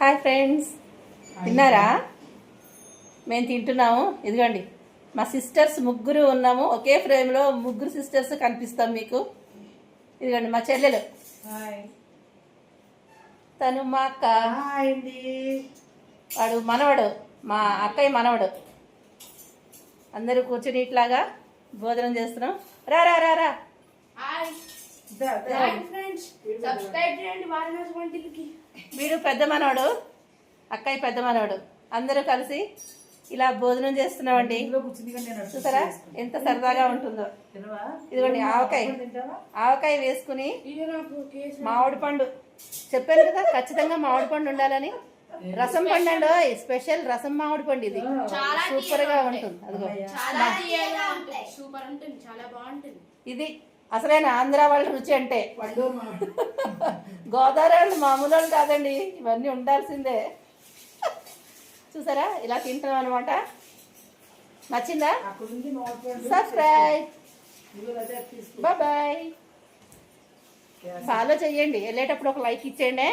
Hi friends, తిన్నారా? మేము తింటున్నాము. ఇదిగోండి, మా సిస్టర్స్ ముగ్గురు ఉన్నాము. ఒకే ఫ్రేమ్లో ముగ్గురు సిస్టర్స్ కనిపిస్తాం మీకు. ఇదిగోండి మా చెల్లెలు, తను మా అక్క, వాడు మనవడు, మా అక్కయ్య మనవడు. అందరూ కూర్చుని ఇట్లాగా భోజనం చేస్తున్నాం. రా రా రా రా. వీడు పెద్ద మనవడు, అక్కయ్య పెద్ద మనవడు. అందరూ కలిసి ఇలా భోజనం చేస్తున్నామండి. చూసారా ఎంత సరదాగా ఉంటుందో. ఇదిగోండి ఆవకాయ వేసుకుని మామిడి పండు, చెప్పాను కదా ఖచ్చితంగా మామిడి పండు ఉండాలని. రసం పండు అండి, స్పెషల్ రసం మామిడి పండు. ఇది సూపర్ గా ఉంటుంది. అదిగో ఇది అసలైన ఆంధ్ర వాళ్ళ రుచి అంటే. గోదావరి వాళ్ళు మామూలు వాళ్ళు కాదండి, ఇవన్నీ ఉండాల్సిందే. చూసారా ఇలా తింటున్నాం అనమాట. నచ్చిందా? Subscribe, bye. ఫాలో చెయ్యండి. వెళ్ళేటప్పుడు ఒక లైక్ ఇచ్చేయండి.